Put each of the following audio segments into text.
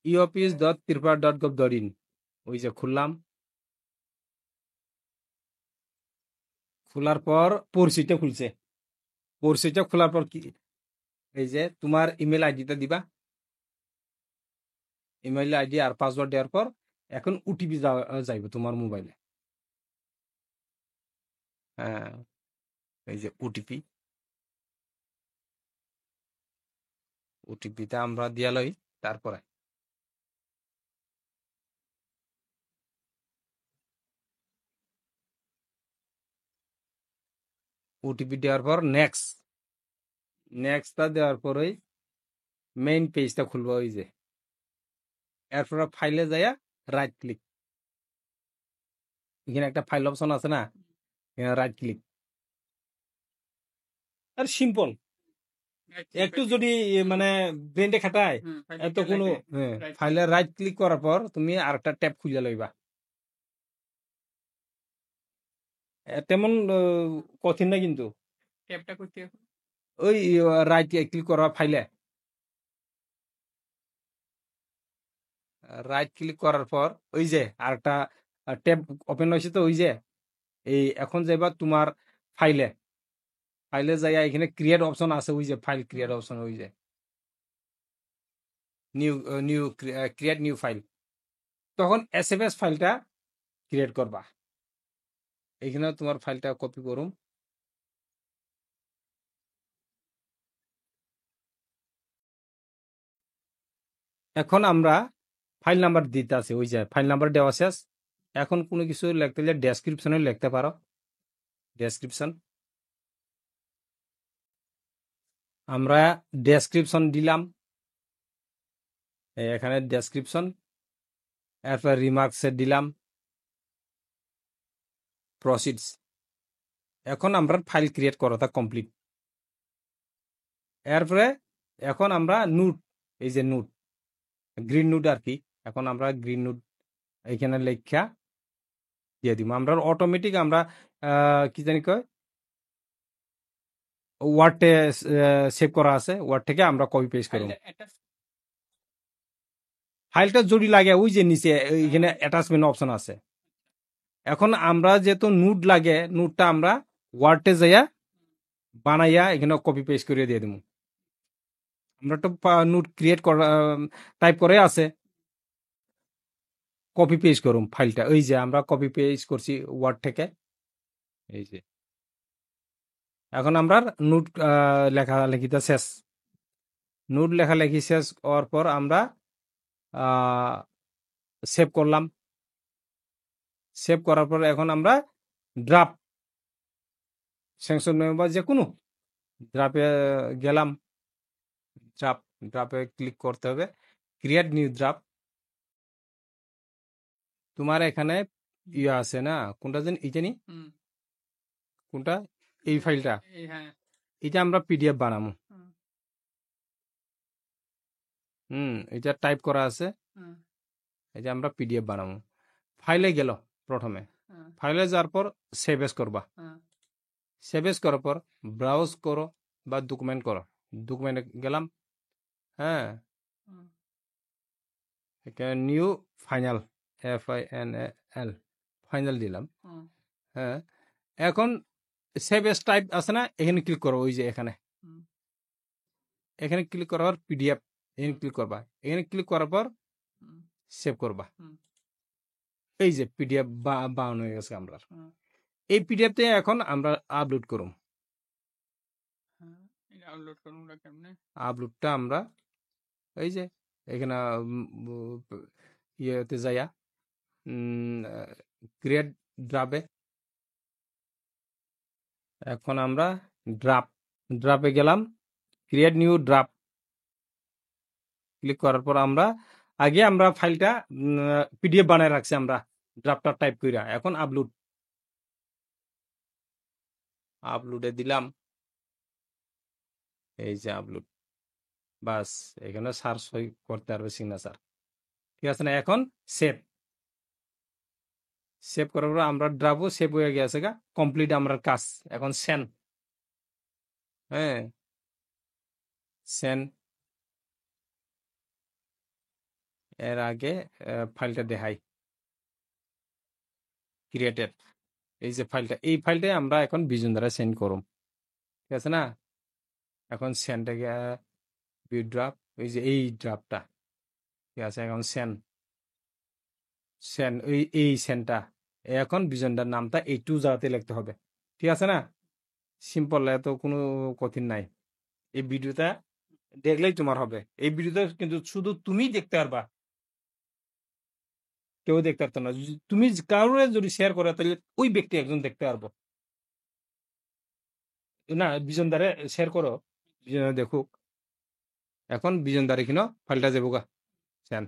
eoffice.tripura.gov.in ওই যে খুললাম, খোলার পর পরিচিটা খুলছে। পরিচিটা খোলার পর কি এই যে তোমার ইমেল আইডিটা দিবা, ইমেল আইডি আর পাসওয়ার্ড দেওয়ার পর এখন ওটিপি যাইবে তোমার মোবাইলে। হ্যাঁ, এই যে ওটিপি, ওটিপিটা আমরা দিয়া লই। তারপরে ওটিপি দেওয়ার পর নেক্সটটা দেওয়ার পরেই মেইন পেজটা খুলবো। ওই যে এরপর ফাইলে যাইয়া রাইট ক্লিক, এখানে একটা ফাইল অপশন আছে না, এখানে রাইট ক্লিক। আর সিম্পল, একটু যদি মানে ব্রেনটা খাটায় এত কোনো ফাইলে রাইট ক্লিক করার পর তুমি আরেকটা ট্যাব খুঁজে লইবা। তেমন কঠিন না কিন্তু। ট্যাবটা করতে ওই রাইট ক্লিক করা ফাইলে রাইট ক্লিক করার পর ওই যে আরেকটা ট্যাব ওপেন হয়েছে, তো ওই যে এই এখন যাইবা তোমার ফাইলে, ফাইলে যাইয়া এখানে ক্রিয়েট অপশন আছে, ওই যে ফাইল ক্রিয়েট অপশন, ওই যে new new create new file, তখন এসএমএস ফাইলটা ক্রিয়েট করবা। এখানে তোমার ফাইলটা কপি করুম, এখন আমরা ফাইল নাম্বার দিতে আছে, ওই যে ফাইল নাম্বার দেওয়া শেষ। এখন কোনো কিছু লিখতে হলে ডেসক্রিপশনে লিখতে পারো, ডেসক্রিপশন। আমরা ডেসক্রিপশন দিলাম, এখানে ডেসক্রিপশন, এরপর রিমার্কসে দিলাম প্রসিডস। এখন আমরা ফাইল ক্রিয়েট করাটা কমপ্লিট। এরপরে এখন আমরা নোট, এই যে নোট, গ্রিন নোট আর কি, এখন আমরা গ্রিন নোট এখানে লেখা দিয়ে দিব। আমরা অটোমেটিক আমরা কি জানি কয় ওয়ার্ডে সেভ করা আছে, ওয়ার্ড থেকে আমরা কপি পেস্ট করব। ফাইলটা যদি লাগে ওই যে নিচে এখানে অ্যাটাচমেন্ট অপশন আছে। এখন আমরা যেহেতু নোট লাগে, নোটটা আমরা ওয়ার্ডে যাইয়া বানাইয়া এখানে কপি পেস্ট করে দিয়ে দেবো। আমরা তো নোট ক্রিয়েট করা টাইপ করে আছে, কপি পেস্ট করুম ফাইলটা। ওই যে আমরা কপি পেস্ট করছি ওয়ার্ড থেকে, এই যে এখন আমরা নোট লেখালেখিটা শেষ। নোট লেখালেখি শেষ হওয়ার পর আমরা সেভ করলাম। সেভ করার পর এখন আমরা ড্রাফট স্যাংশন মেম্বার যে কোনো ড্রাফে গেলাম, ড্রাফে ক্লিক করতে হবে, ক্রিয়েট নিউ ড্রাফট। তোমার এখানে ইয়ে আছে না, কোনটা যেন এই জানি কোনটা, এই ফাইলটা, এটা আমরা পিডিএফ বানাবো। এটা টাইপ করা আছে, এটা আমরা পিডিএফ বানাবো। ফাইলে গেল প্রথমে, ফাইলে যাওয়ার পর সেভ এস করবা। সেভ এস করার পর ব্রাউজ করো বা ডকুমেন্ট করো, ডকুমেন্টে গেলাম। হ্যাঁ, এখানে নিউ ফাইনাল, FINAL ফাইনাল দিলাম। হ্যাঁ, এখন সেভ এস টাইপ আছে না, এখানে ক্লিক করো। ওই যে এখানে এখানে ক্লিক করার পিডিএফ এখানে ক্লিক করবা, এখানে ক্লিক করার পর সেভ করবা। এই যে পিডিএফ বানানো হয়ে গেছে আমরা। এই পিডিএফতে এখন আমরা আপলোড করুম। আপলোডটা আমরা এই যে এখানে ইয়েতে যাইয়া ক্রিয়েট ড্রাফে, এখন আমরা ড্রাফে গেলাম, ক্রিয়েট নিউ ড্রাফট ক্লিক করার পর আমরা আগে আমরা ফাইলটা পিডিএফ বানায় রাখছি আমরা ড্রাফটটা টাইপ কইরা, এখন আপলোডে দিলাম। এই যে আপলোড, বাস এখানে সার্চ করতে পারবে সিগনেচার, ঠিক আছে না? এখন সেভ, সেভ করার পর আমরা ড্রাফও সেভ হয়ে গেছে গা, কমপ্লিট আমরা কাজ। এখন সেন্ড, হ্যাঁ সেন্ড, এর আগে ফাইলটা দেখাই, ক্রিয়েটেড। এই যে ফাইলটা, এই ফাইলটা আমরা এখন বিজন দ্বারা সেন্ড করুম, ঠিক আছে না? এখন সেন্ডটাকে ভিউ ড্রাফট, এই যে এই ড্রাফটটা, ঠিক আছে? এখন সেন্ড, এই সেন্ডটা এখন বিজনটার নামটা এই টু জায়গাতে লিখতে হবে, ঠিক আছে না? সিম্পল, এত কোনো কঠিন নাই। এই ভিডিওটা দেখলেই তোমার হবে। এই ভিডিওটা কিন্তু শুধু তুমি দেখতে পারবা, কেউ দেখতে পারতো না। তুমি কারোর যদি শেয়ার করে তাহলে ওই ব্যক্তি একজন দেখতে পারবো না। বিজন দ্বারে শেয়ার করো, বিজন দেখুক। এখন বিজন দ্বারে কিনো ফাইলটা যাবো গা সেন,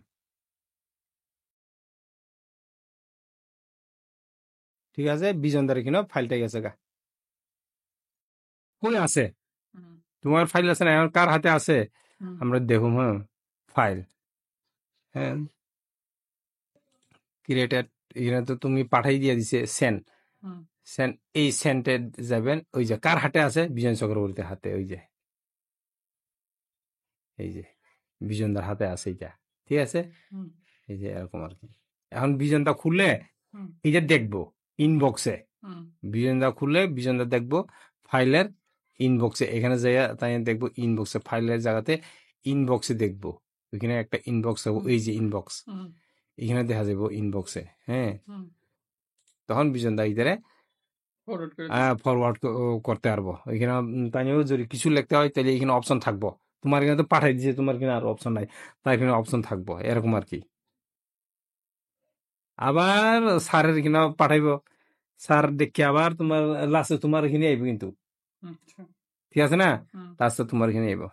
ঠিক আছে? বিজন দ্বারে কিনো ফাইলটা গেছে গা, কই আছে তোমার ফাইল? আছে না? এখন কার হাতে আছে আমরা দেখুম। হ্যাঁ, ফাইল, হ্যাঁ, ক্রিয়েটেড। এখানে তো তুমি পাঠাই দিয়ে দিছে সেন, সেন। এই সেন্টে যাবেন, ওই যে কার হাতে আছে? বিজন চক্রবর্তীর হাতে। ওই যে এই যে বিজনদার হাতে আছে এইটা, ঠিক আছে? এই যে এরকম আর কি। এখন বিজনটা খুললে এই যে দেখবো ইনবক্সে, বিজনদা খুললে বিজনদা দেখবো ফাইলের ইনবক্সে। এখানে যাই তাই দেখবো ইনবক্সে, ফাইলের জায়গাতে ইনবক্সে দেখবো। ওইখানে একটা ইনবক্স হবে, এই যে ইনবক্স, এখানে দেখা যাবো ইনবক্সে। হ্যাঁ, তখন বিজনদা ইধারে ফরওয়ার্ড করতে পারবো। এখানে তাইও যদি কিছু লিখতে হয় তাহলে এখানে অপশন থাকবো। তোমার এখানে তো পাঠাই দিয়েছে, তোমার এখানে আর অপশন নাই, তাই এখানে অপশন থাকবো, এরকম আর কি। আবার স্যারের এখানে পাঠাইবো, স্যার দেখে আবার তোমার লাস্টে তোমার এখানে আইব কিন্তু, ঠিক আছে না? লাস্টে তোমার এখানে আইব।